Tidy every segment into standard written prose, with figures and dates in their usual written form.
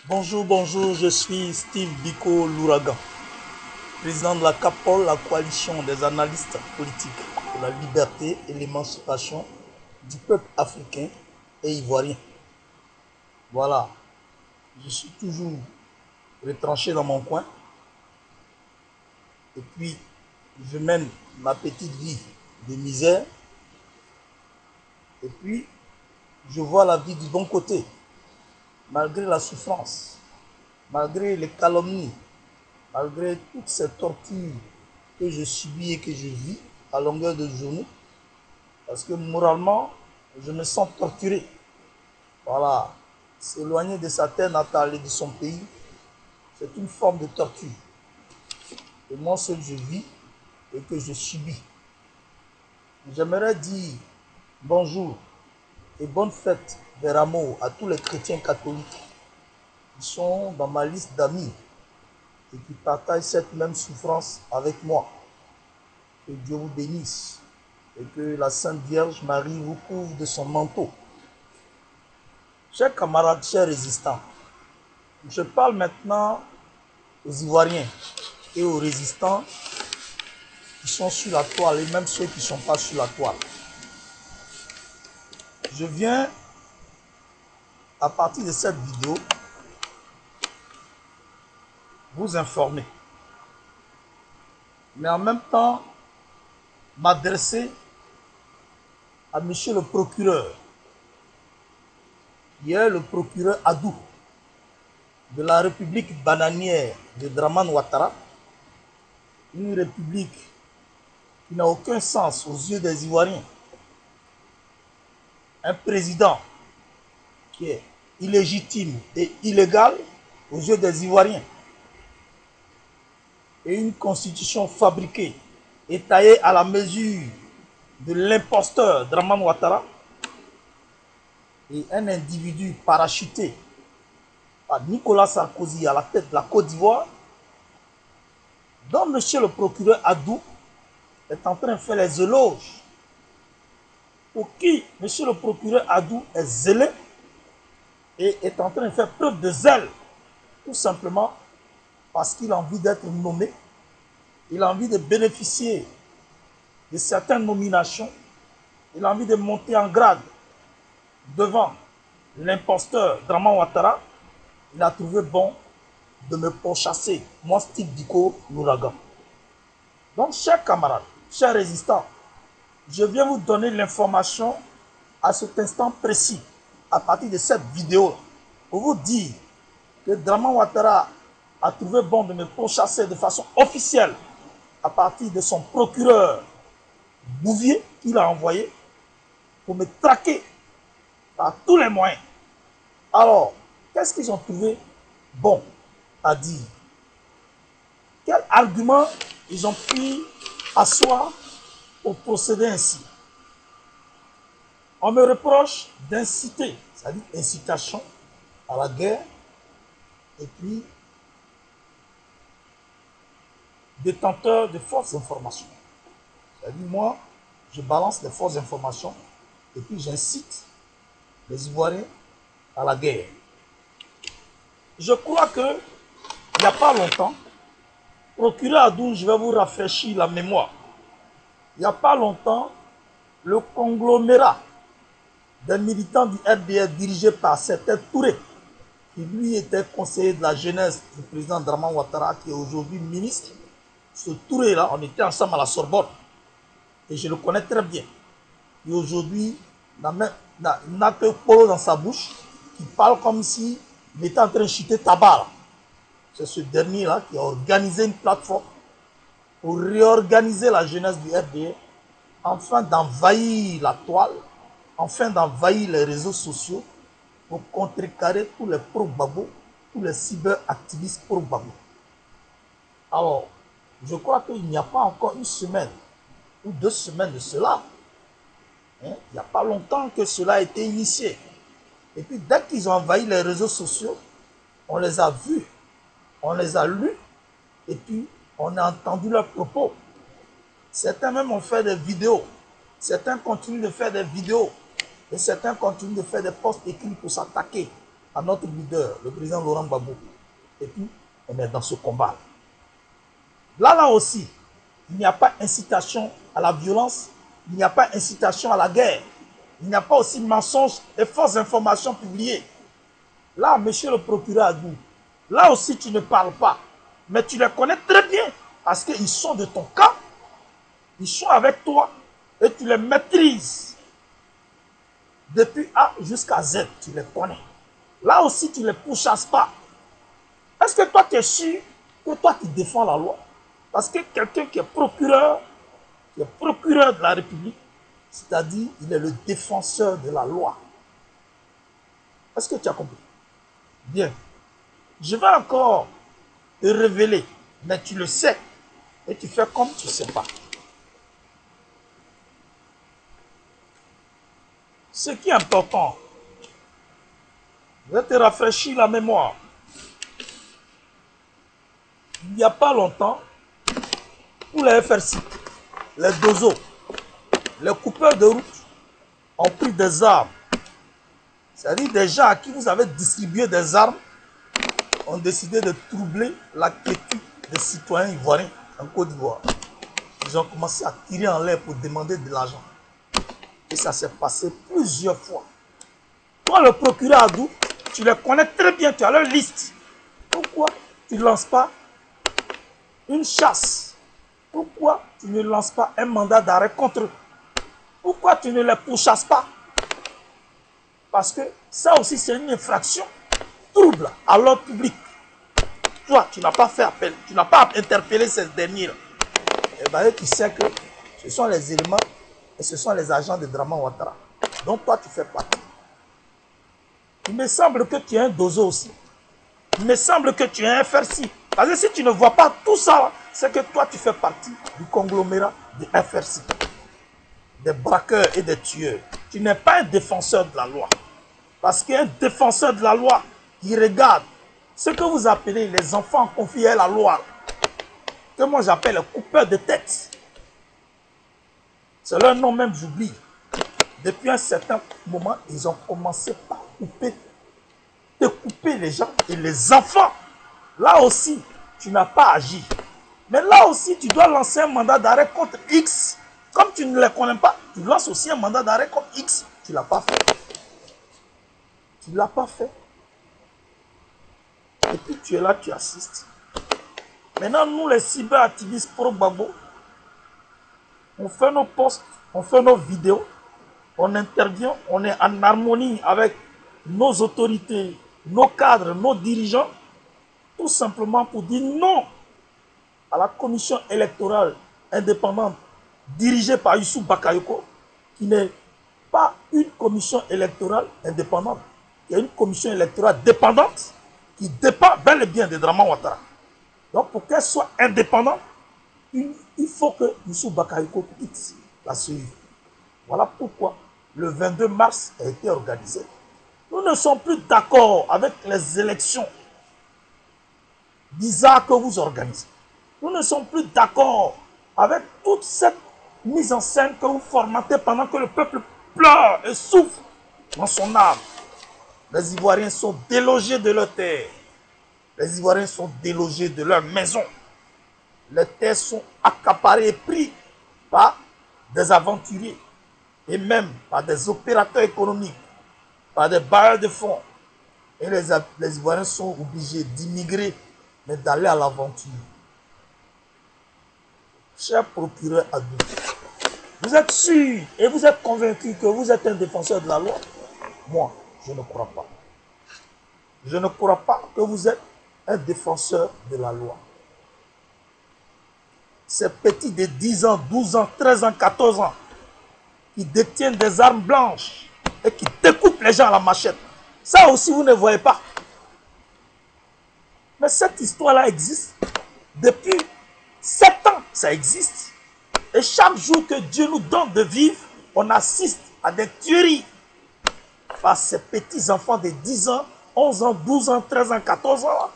Bonjour, bonjour, je suis Steve Biko Louragan, président de la CAPOL, la coalition des analystes politiques pour la liberté et l'émancipation du peuple africain et ivoirien. Voilà, je suis toujours retranché dans mon coin et puis je mène ma petite vie de misère et puis je vois la vie du bon côté, malgré la souffrance, malgré les calomnies, malgré toutes ces tortures que je subis et que je vis à longueur de journée, parce que moralement, je me sens torturé. Voilà, s'éloigner de sa terre natale et de son pays, c'est une forme de torture. Et moi, ce que je vis et que je subis. J'aimerais dire bonjour et bonne fête des rameaux à tous les chrétiens catholiques qui sont dans ma liste d'amis et qui partagent cette même souffrance avec moi. Que Dieu vous bénisse et que la Sainte Vierge Marie vous couvre de son manteau. Chers camarades, chers résistants, je parle maintenant aux Ivoiriens et aux résistants qui sont sur la toile et même ceux qui ne sont pas sur la toile. Je viens, à partir de cette vidéo, vous informer, mais en même temps m'adresser à monsieur le procureur, qui est le procureur Adou de la République bananière de Dramane Ouattara, une république qui n'a aucun sens aux yeux des Ivoiriens, un président qui est illégitime et illégal aux yeux des Ivoiriens, et une constitution fabriquée et taillée à la mesure de l'imposteur Dramane Ouattara, et un individu parachuté par Nicolas Sarkozy à la tête de la Côte d'Ivoire, dont monsieur le procureur Adou est en train de faire les éloges, pour qui monsieur le procureur Adou est zélé et est en train de faire preuve de zèle, tout simplement parce qu'il a envie d'être nommé, il a envie de bénéficier de certaines nominations, il a envie de monter en grade devant l'imposteur Dramane Ouattara. Il a trouvé bon de me pourchasser, moi Steve Biko Louragan. Donc, chers camarades, chers résistants, je viens vous donner l'information à cet instant précis, à partir de cette vidéo, pour vous dire que Dramane Ouattara a trouvé bon de me pourchasser de façon officielle à partir de son procureur Bouvier qu'il a envoyé pour me traquer par tous les moyens. Alors, qu'est-ce qu'ils ont trouvé bon à dire? Quel argument ils ont pu asseoir pour procéder ainsi? On me reproche d'inciter, c'est-à-dire incitation à la guerre, et puis détenteur de fausses informations. C'est-à-dire moi, je balance les fausses informations et puis j'incite les Ivoiriens à la guerre. Je crois que il n'y a pas longtemps, procureur Adou, je vais vous rafraîchir la mémoire. Il n'y a pas longtemps, le conglomérat des militants du RDR dirigé par certain Touré, qui lui était conseiller de la jeunesse du président Dramane Ouattara, qui est aujourd'hui ministre. Ce Touré-là, on était ensemble à la Sorbonne, et je le connais très bien. Et aujourd'hui, il n'a que polo dans sa bouche, qui parle comme s'il était en train de chuter tabac. C'est ce dernier-là qui a organisé une plateforme pour réorganiser la jeunesse du RDR, afin d'envahir la toile, afin d'envahir les réseaux sociaux, pour contrecarrer tous les pro-Gbagbo, tous les cyberactivistes pro-Gbagbo. Alors, je crois qu'il n'y a pas encore une semaine ou 2 semaines de cela. Il n'y a pas longtemps que cela a été initié. Et puis, dès qu'ils ont envahi les réseaux sociaux, on les a vus, on les a lus, et puis on a entendu leurs propos. Certains même ont fait des vidéos. Certains continuent de faire des vidéos. Et certains continuent de faire des posts écrits pour s'attaquer à notre leader, le président Laurent Gbagbo. Et puis, on est dans ce combat. Là aussi, il n'y a pas incitation à la violence, il n'y a pas incitation à la guerre, il n'y a pas aussi mensonges et fausses informations publiées. Là, monsieur le procureur Adou, là aussi tu ne parles pas, mais tu les connais très bien parce qu'ils sont de ton camp, ils sont avec toi et tu les maîtrises. Depuis A jusqu'à Z, tu les connais. Là aussi, tu ne les pourchasses pas. Est-ce que toi, tu es sûr que toi, tu défends la loi? Parce que quelqu'un qui est procureur de la République, c'est-à-dire, il est le défenseur de la loi. Est-ce que tu as compris? Bien. Je vais encore te révéler, mais tu le sais, et tu fais comme tu ne sais pas. Ce qui est important, je vais te rafraîchir la mémoire. Il n'y a pas longtemps, pour les FRC, les dozos, les coupeurs de route ont pris des armes. C'est-à-dire des gens à qui vous avez distribué des armes ont décidé de troubler la quiétude des citoyens ivoiriens en Côte d'Ivoire. Ils ont commencé à tirer en l'air pour demander de l'argent. Et ça s'est passé plusieurs fois. Toi, le procureur Adou, tu les connais très bien, tu as leur liste. Pourquoi tu ne lances pas une chasse? Pourquoi tu ne lances pas un mandat d'arrêt contre eux? Pourquoi tu ne les pourchasses pas? Parce que ça aussi, c'est une infraction. Trouble à l'ordre public. Toi, tu n'as pas fait appel, tu n'as pas interpellé ces derniers. Et bien, tu sais que ce sont les éléments et ce sont les agents de Draman Ouattara. Donc, toi, tu fais partie. Il me semble que tu es un dozo aussi. Il me semble que tu es un FRC. Parce que si tu ne vois pas tout ça, c'est que toi, tu fais partie du conglomérat de FRC. Des braqueurs et des tueurs. Tu n'es pas un défenseur de la loi. Parce qu'un défenseur de la loi qui regarde ce que vous appelez les enfants confiés à la loi, que moi j'appelle les coupeurs de tête. C'est leur nom même, j'oublie. Depuis un certain moment, ils ont commencé par couper les gens et les enfants. Là aussi, tu n'as pas agi. Mais là aussi, tu dois lancer un mandat d'arrêt contre X. Comme tu ne les connais pas, tu lances aussi un mandat d'arrêt contre X. Tu ne l'as pas fait. Tu ne l'as pas fait. Et puis tu es là, tu assistes. Maintenant, nous les cyberactivistes pro-Gbagbo, on fait nos posts, on fait nos vidéos, on intervient, on est en harmonie avec nos autorités, nos cadres, nos dirigeants, tout simplement pour dire non à la commission électorale indépendante dirigée par Youssouf Bakayoko, qui n'est pas une commission électorale indépendante, qui est une commission électorale dépendante, qui dépend bel et bien de Draman Ouattara. Donc pour qu'elle soit indépendante, il faut que Youssouf Bakayoko quitte la CEI. Voilà pourquoi le 22 mars a été organisé. Nous ne sommes plus d'accord avec les élections bizarres que vous organisez. Nous ne sommes plus d'accord avec toute cette mise en scène que vous formatez pendant que le peuple pleure et souffre dans son âme. Les Ivoiriens sont délogés de leurs terres. Les Ivoiriens sont délogés de leurs maisons. Les terres sont accaparées et prises par des aventuriers et même par des opérateurs économiques, par des bailleurs de fonds. Et les Ivoiriens sont obligés d'immigrer, mais d'aller à l'aventure. Cher procureur Adou, vous êtes sûr et vous êtes convaincu que vous êtes un défenseur de la loi? Moi, je ne crois pas. Je ne crois pas que vous êtes un défenseur de la loi. Ces petits de 10 ans, 12 ans, 13 ans, 14 ans, qui détiennent des armes blanches et qui découpent les gens à la machette. Ça aussi, vous ne voyez pas. Mais cette histoire-là existe. Depuis 7 ans, ça existe. Et chaque jour que Dieu nous donne de vivre, on assiste à des tueries par ces petits enfants de 10 ans, 11 ans, 12 ans, 13 ans, 14 ans.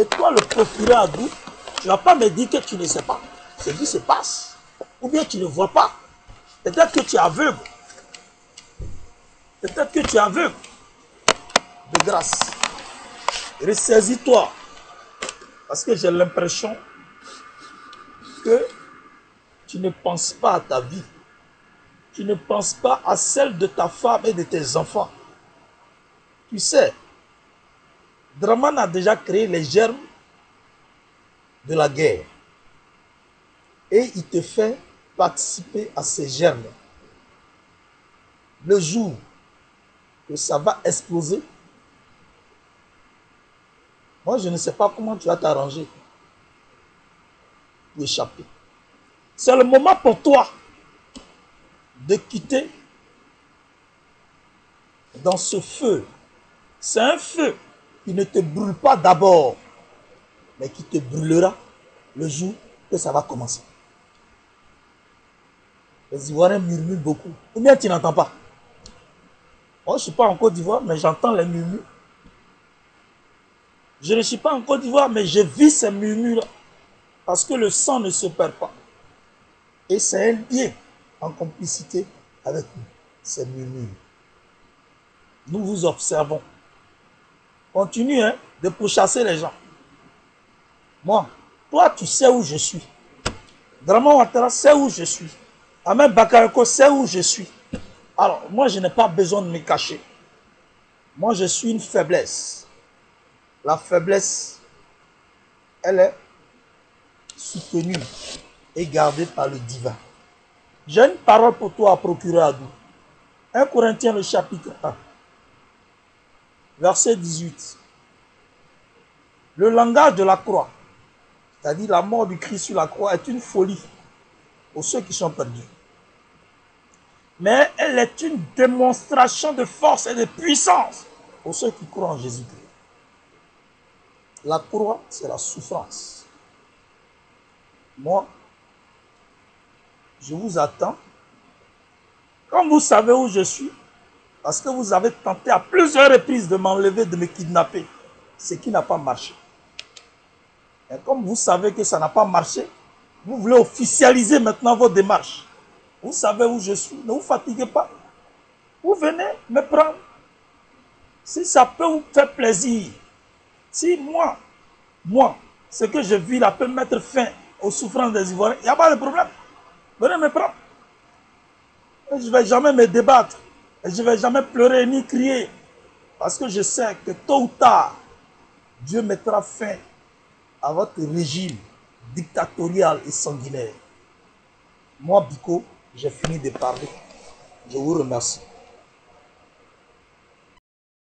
Et toi, le procureur Adou, tu ne vas pas me dire que tu ne sais pas ce qui se passe. Ou bien tu ne vois pas. Peut-être que tu es aveugle. Peut-être que tu es aveugle. De grâce. ressaisis-toi. Parce que j'ai l'impression que tu ne penses pas à ta vie. Tu ne penses pas à celle de ta femme et de tes enfants. Tu sais, Dramane a déjà créé les germes de la guerre. Et il te fait participer à ces germes. Le jour que ça va exploser, moi je ne sais pas comment tu vas t'arranger pour échapper. C'est le moment pour toi de quitter dans ce feu. C'est un feu qui ne te brûle pas d'abord, mais qui te brûlera le jour que ça va commencer. Les Ivoiriens murmurent beaucoup. Ou bien tu n'entends pas? Moi, je ne suis pas en Côte d'Ivoire, mais j'entends les murmures. Je ne suis pas en Côte d'Ivoire, mais je vis ces murmures-là. Parce que le sang ne se perd pas. Et c'est un bien en complicité avec nous, ces murmures. Nous vous observons. Continue de pourchasser les gens. Moi, toi, tu sais où je suis. Dramane Ouattara sait où je suis. Ahmed Bakayoko sait où je suis. Alors, moi, je n'ai pas besoin de me cacher. Moi, je suis une faiblesse. La faiblesse, elle est soutenue et gardée par le divin. J'ai une parole pour toi à procurer à nous. 1 Corinthiens, le chapitre 1, verset 18. Le langage de la croix, c'est-à-dire la mort du Christ sur la croix, est une folie pour ceux qui sont perdus. Mais elle est une démonstration de force et de puissance pour ceux qui croient en Jésus-Christ. La croix, c'est la souffrance. Moi, je vous attends. Comme vous savez où je suis, parce que vous avez tenté à plusieurs reprises de m'enlever, de me kidnapper, ce qui n'a pas marché. Et comme vous savez que ça n'a pas marché, vous voulez officialiser maintenant vos démarches. Vous savez où je suis, ne vous fatiguez pas. Vous venez me prendre. Si ça peut vous faire plaisir, si moi, ce que je vis là peut mettre fin aux souffrances des Ivoiriens, il n'y a pas de problème. Venez me prendre. Et je ne vais jamais me débattre. Et je ne vais jamais pleurer ni crier. Parce que je sais que tôt ou tard, Dieu mettra fin à votre régime dictatorial et sanguinaire. Moi, Biko, j'ai fini de parler. Je vous remercie.